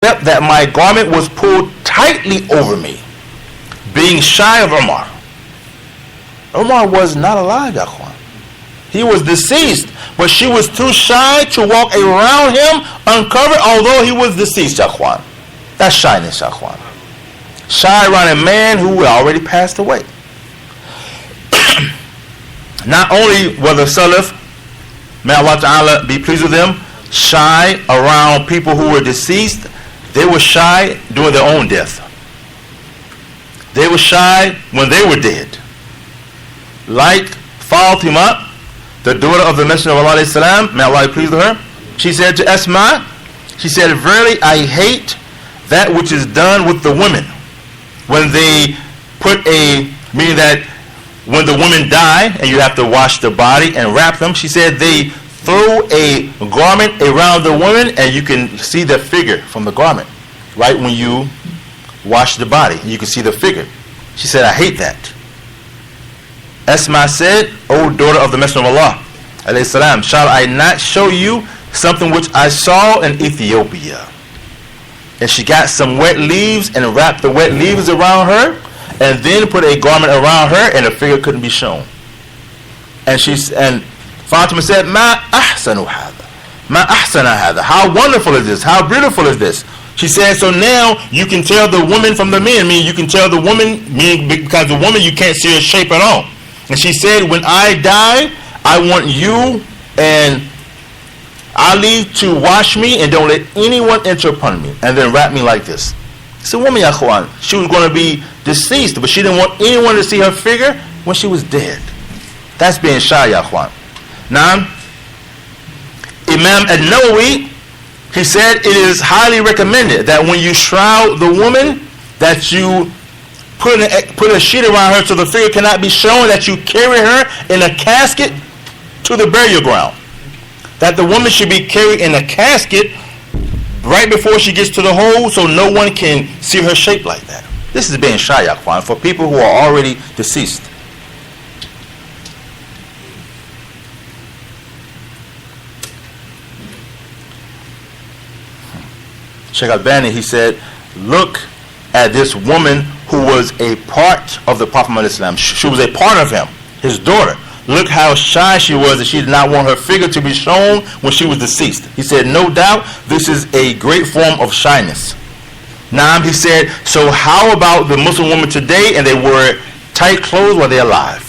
except that my garment was pulled tightly over me, being shy of Umar. Umar was not alive, Yaquan. He was deceased, but she was too shy to walk around him uncovered, although he was deceased, Yaquan. That's shyness, Yaquan. Shy around a man who already passed away. Not only were the Salaf, may Allah Ta'ala be pleased with them, shy around people who were deceased, they were shy during their own death. They were shy when they were dead. Like Fatima, the daughter of the Messenger of Allah salam, may Allah be pleased with her, she said to Asma, she said, verily I hate that which is done with the women when they put meaning that when the women die and you have to wash the body and wrap them, she said they throw a garment around the woman and you can see the figure from the garment. Right when you wash the body, you can see the figure. She said, I hate that. Asma said, O daughter of the Messenger of Allah, alayhi salam, shall I not show you something which I saw in Ethiopia? And she got some wet leaves and wrapped the wet leaves around her and then put a garment around her and the figure couldn't be shown. And Fatima said, Ma ahsanu hadha. Ma ahsana hadha. How wonderful is this? How beautiful is this? She said, so now you can tell the woman from the men. Meaning you can tell the woman, because the woman you can't see her shape at all. And she said, when I die, I want you and Ali to wash me and don't let anyone enter upon me. And then wrap me like this. It's a woman, Yaquan. She was going to be deceased, but she didn't want anyone to see her figure when she was dead. That's being shy, Yaquan. Now, Imam An-Nawawi, he said it is highly recommended that when you shroud the woman, that you put a sheet around her so the figure cannot be shown, that you carry her in a casket to the burial ground. That the woman should be carried in a casket right before she gets to the hole so no one can see her shape like that. This is being shy, Yaquan, for people who are already deceased. Sheikh Albani, he said, look at this woman who was a part of the Prophet Muhammad Islam. She was a part of him, his daughter. Look how shy she was that she did not want her figure to be shown when she was deceased. He said, no doubt, this is a great form of shyness. Now, he said, so how about the Muslim woman today and they wear tight clothes while they're alive?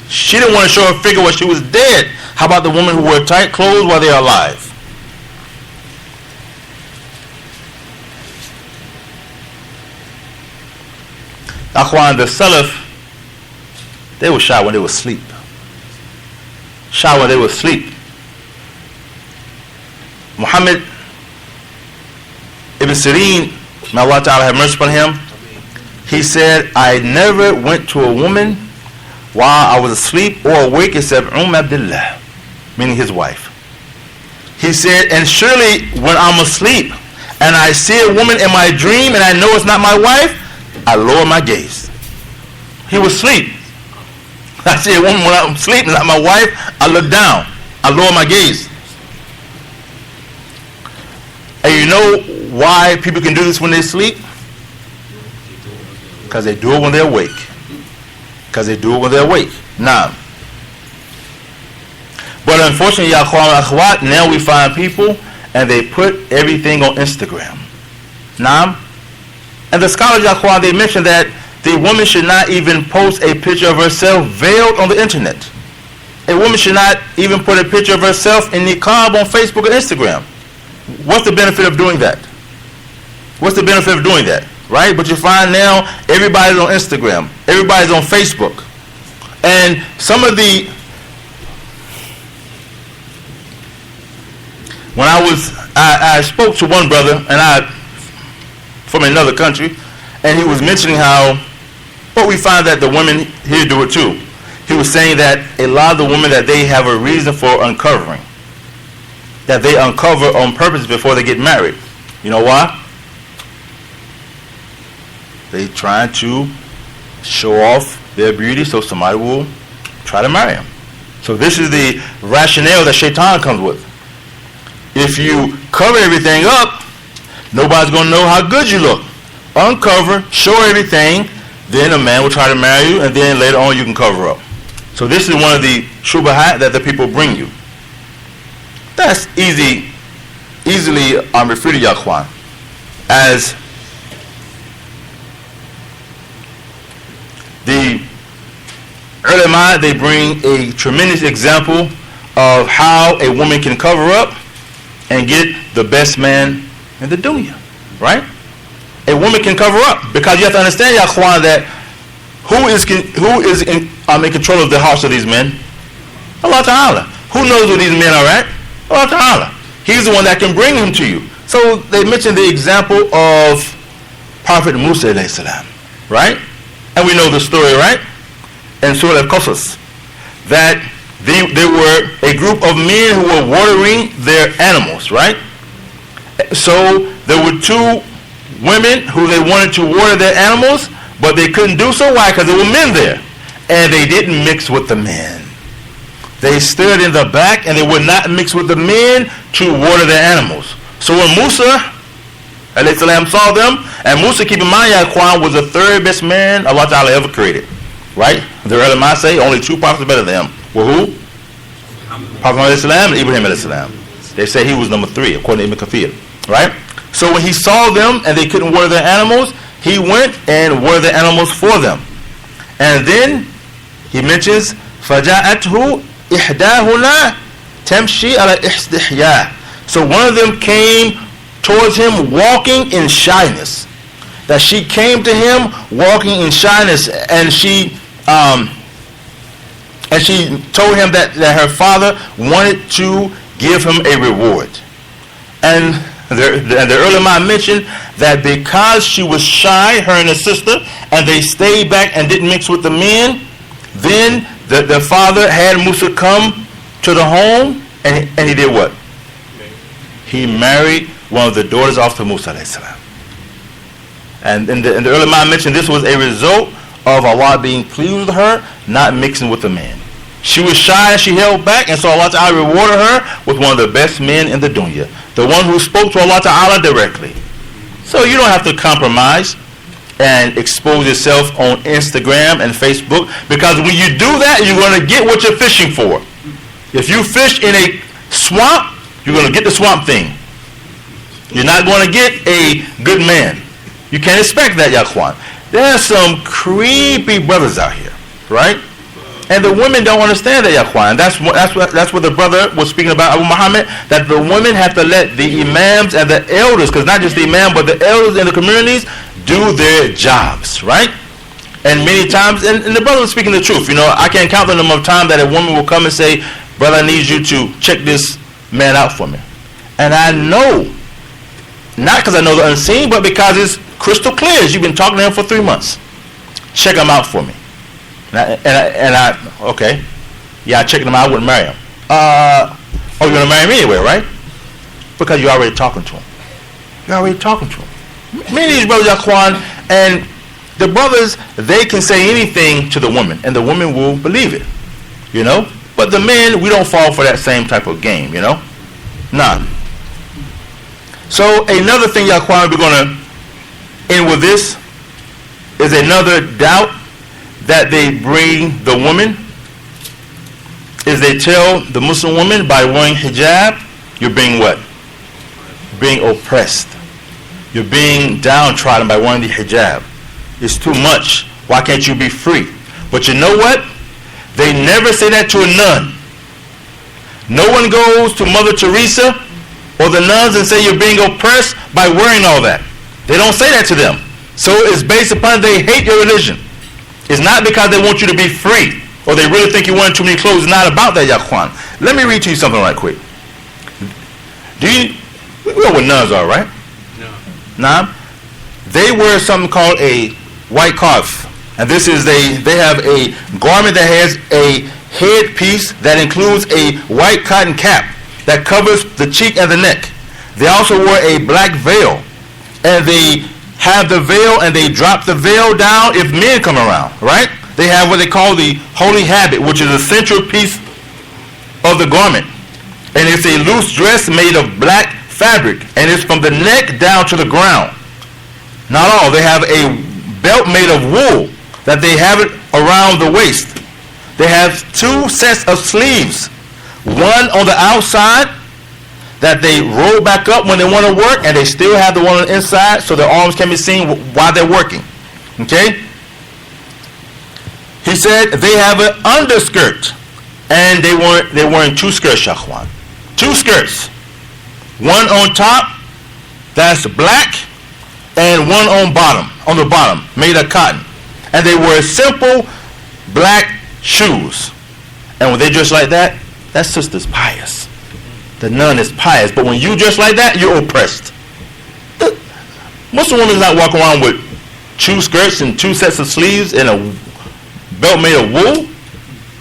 She didn't want to show her figure while she was dead. How about the woman who wear tight clothes while they're alive? Akhwan, the Salaf, they were shy when they were asleep. Shy when they were asleep. Muhammad Ibn Sirin, may Allah Ta'ala have mercy upon him, he said, I never went to a woman while I was asleep or awake except Abdullah, meaning his wife. He said, and surely when I'm asleep and I see a woman in my dream and I know it's not my wife, I lower my gaze. He was asleep. I see a woman when I'm asleep, not my wife, I look down. I lower my gaze. And you know why people can do this when they sleep? Because they do it when they're awake. Because they do it when they're awake. Now, but unfortunately, ya akhwan akhwat, now we find people and they put everything on Instagram. Now, and the scholars, ya akhwan, they mentioned that the woman should not even post a picture of herself veiled on the internet. A woman should not even put a picture of herself in niqab on Facebook or Instagram. What's the benefit of doing that? What's the benefit of doing that? Right? But you find now everybody's on Instagram. Everybody's on Facebook. And some of the... When I spoke to one brother from another country, and he was mentioning how, but we find that the women here do it too. He was saying that a lot of the women, that they have a reason for uncovering. That they uncover on purpose before they get married. You know why? They trying to show off their beauty so somebody will try to marry them. So this is the rationale that shaitan comes with. If you cover everything up, Nobody's going to know how good you look. Uncover, show everything, then a man will try to marry you, and then later on you can cover up. So this is one of the shubahat that the people bring you. That's easily refuted, Yaquan, as the ulama, they bring a tremendous example of how a woman can cover up and get the best man in the dunya, right? A woman can cover up, because you have to understand, Yaquan, that who is in control of the hearts of these men? Allah Ta'ala. Who knows who these men are at? Allah Ta'ala. He's the one that can bring him to you. So they mentioned the example of Prophet Musa alayhi salam, right? And we know the story, right? In Surah Al-Qasas, that they were a group of men who were watering their animals, right? So there were two women who they wanted to water their animals, but they couldn't do so. Why? Because there were men there, and they didn't mix with the men. They stood in the back, and they would not mix with the men to water their animals. So when Musa alayhi salam saw them, and Musa, keep in mind, Yaquan, was the third best man Allah Ta'ala ever created, right? The ulama say only two prophets better than him. Well, who? Prophet alayhi salam and Ibrahim alayhi salam. They say he was number 3, according to Ibn Kathir, right? So when he saw them and they couldn't water their animals, he went and watered the animals for them. And then he mentions, فَجَاءَتْهُ إِحْدَاهُنَا تَمْشِي عَلَى إِحْدِحْيَا. So one of them came towards him walking in shyness. That she came to him walking in shyness, and she told him that her father wanted to give him a reward. And the ulama mentioned that because she was shy, her and her sister, and they stayed back and didn't mix with the men, then the father had Musa come to the home, and he did what? He married one of the daughters of Musa alayhi salam. And the ulama mentioned this was a result of Allah being pleased with her, not mixing with the man. She was shy and she held back, and so Allah Ta'ala rewarded her with one of the best men in the dunya. The one who spoke to Allah Ta'ala directly. So you don't have to compromise and expose yourself on Instagram and Facebook, because when you do that, you're going to get what you're fishing for. If you fish in a swamp, you're going to get the swamp thing. You're not going to get a good man. You can't expect that, Yaquan. There are some creepy brothers out here, right? And the women don't understand that, Yaquan. That's what the brother was speaking about, Abu Muhammad, that the women have to let the imams and the elders, because not just the imam, but the elders in the communities, do their jobs, right? And many times, and the brother was speaking the truth. You know, I can't count the number of times that a woman will come and say, brother, I need you to check this man out for me. And I know, not because I know the unseen, but because it's crystal clear. You've been talking to him for 3 months. Check him out for me. And I okay. Yeah, I checked him out. I wouldn't marry him. Oh, you're going to marry me anyway, right? Because you're already talking to him. You're already talking to him. Many of these brothers are Yaquan, and the brothers, they can say anything to the woman, and the woman will believe it, you know? But the men, we don't fall for that same type of game, you know? None. So another thing, Yaquan, we're going to end with this, is another doubt that they bring the woman, is they tell the Muslim woman, by wearing hijab, you're being what? Being oppressed. You're being downtrodden by wearing the hijab. It's too much. Why can't you be free? But you know what? They never say that to a nun. No one goes to Mother Teresa or the nuns and say you're being oppressed by wearing all that. They don't say that to them. So it's based upon they hate your religion. It's not because they want you to be free or they really think you're wearing too many clothes. It's not about that, Yaquan. Let me read to you something right quick. We know what nuns are, right? Nah, they wear something called a white kaf, and this is they have a garment that has a headpiece that includes a white cotton cap that covers the cheek and the neck. They also wear a black veil, and they have the veil and they drop the veil down if men come around, right? They have what they call the holy habit, which is a central piece of the garment, and it's a loose dress made of black fabric, and it's from the neck down to the ground. Not all. They have a belt made of wool that they have it around the waist. They have 2 sets of sleeves, one on the outside that they roll back up when they want to work, and they still have the one on the inside so their arms can be seen while they're working. Okay? He said they have an underskirt, and they're wearing 2 skirts, Shahwan. 2 skirts. One on top, that's black, and one on the bottom, made of cotton. And they wear simple black shoes. And when they dress like that, that sister's pious. The nun is pious. But when you dress like that, you're oppressed. The Muslim woman is not walking around with 2 skirts and 2 sets of sleeves and a belt made of wool.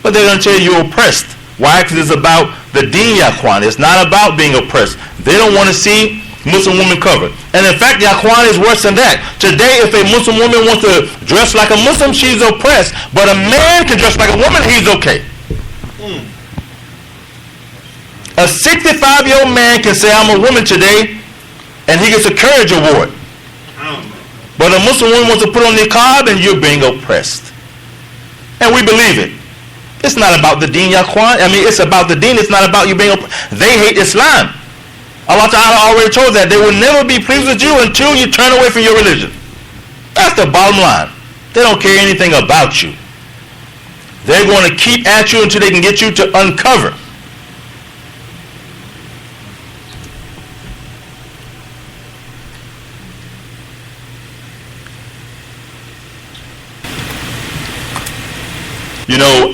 But they're going to tell you you're oppressed. Why? Because it's about the deen, Yaquan. It's not about being oppressed. They don't want to see Muslim women covered. And in fact, Yaquan is worse than that. Today, if a Muslim woman wants to dress like a Muslim, she's oppressed. But a man can dress like a woman, he's okay. A 65-year-old man can say, I'm a woman today, and he gets a courage award. But a Muslim woman wants to put on niqab, and you're being oppressed. And we believe it. It's not about the deen, Yaquan. I mean, it's about the deen. It's not about you being oppressed. They hate Islam. Allah Ta'ala already told that they will never be pleased with you until you turn away from your religion. That's the bottom line. They don't care anything about you. They're going to keep at you until they can get you to uncover. You know,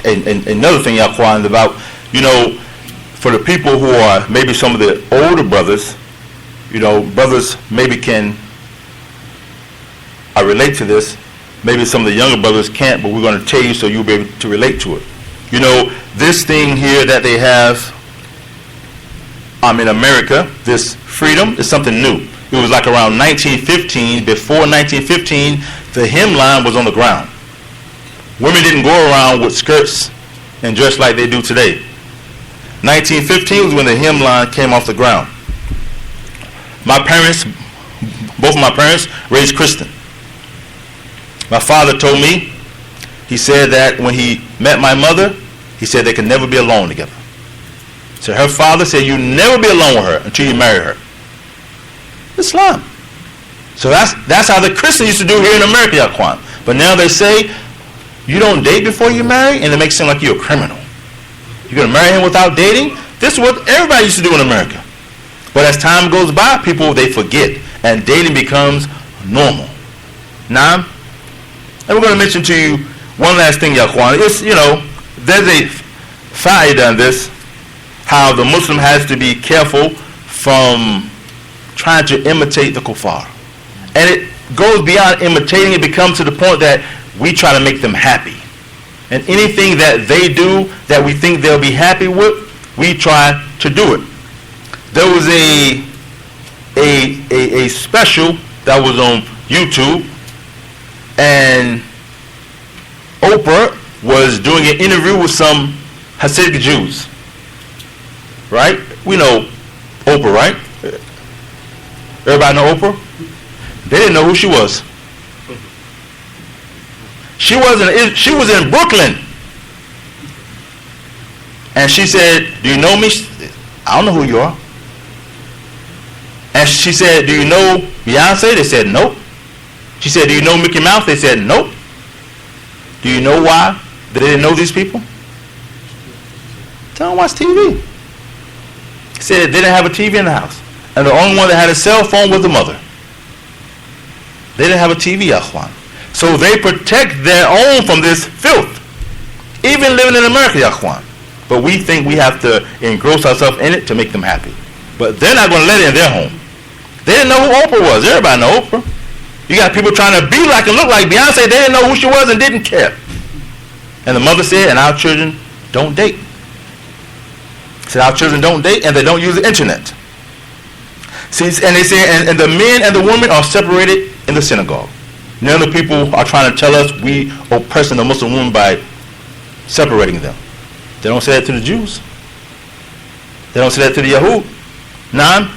another thing, Yaquan, about, you know, for the people who are maybe some of the older brothers, you know, brothers maybe I relate to this. Maybe some of the younger brothers can't, but we're going to tell you so you'll be able to relate to it. You know, this thing here that they have in America, this freedom, is something new. It was like around 1915. Before 1915, the hemline was on the ground. Women didn't go around with skirts and dress like they do today. 1915 was when the hemline came off the ground. My parents, both of my parents, raised Christian. My father told me, he said that when he met my mother, he said they could never be alone together. So her father said, you never be alone with her until you marry her. Islam. So that's how the Christians used to do here in America, Yaquan. But now they say, you don't date before you marry, and it makes it seem like you're a criminal. You're going to marry him without dating? This is what everybody used to do in America. But as time goes by, people, they forget, and dating becomes normal. Now, and we're going to mention to you one last thing, Yaquan. It's, you know, there's a fa'idah on this, how the Muslim has to be careful from trying to imitate the kuffar. And it goes beyond imitating. It becomes to the point that we try to make them happy. And anything that they do that we think they'll be happy with, we try to do it. There was a special that was on YouTube, and Oprah was doing an interview with some Hasidic Jews. Right? We know Oprah, right? Everybody know Oprah? They didn't know who she was. She was in Brooklyn. And she said, do you know me? I don't know who you are. And she said, do you know Beyonce? They said, nope. She said, do you know Mickey Mouse? They said, nope. Do you know why they didn't know these people? They don't watch TV. She said they didn't have a TV in the house. And the only one that had a cell phone was the mother. They didn't have a TV, Akhwan. So they protect their own from this filth. Even living in America, Akhwan. But we think we have to engross ourselves in it to make them happy. But they're not going to let it in their home. They didn't know who Oprah was. Everybody know Oprah. You got people trying to be like and look like Beyonce. They didn't know who she was and didn't care. And the mother said, and our children don't date. Said our children don't date and they don't use the internet. See, and they say, and the men and the women are separated in the synagogue. Now the people are trying to tell us we oppressing the Muslim woman by separating them. They don't say that to the Jews. They don't say that to the Yahud. نعم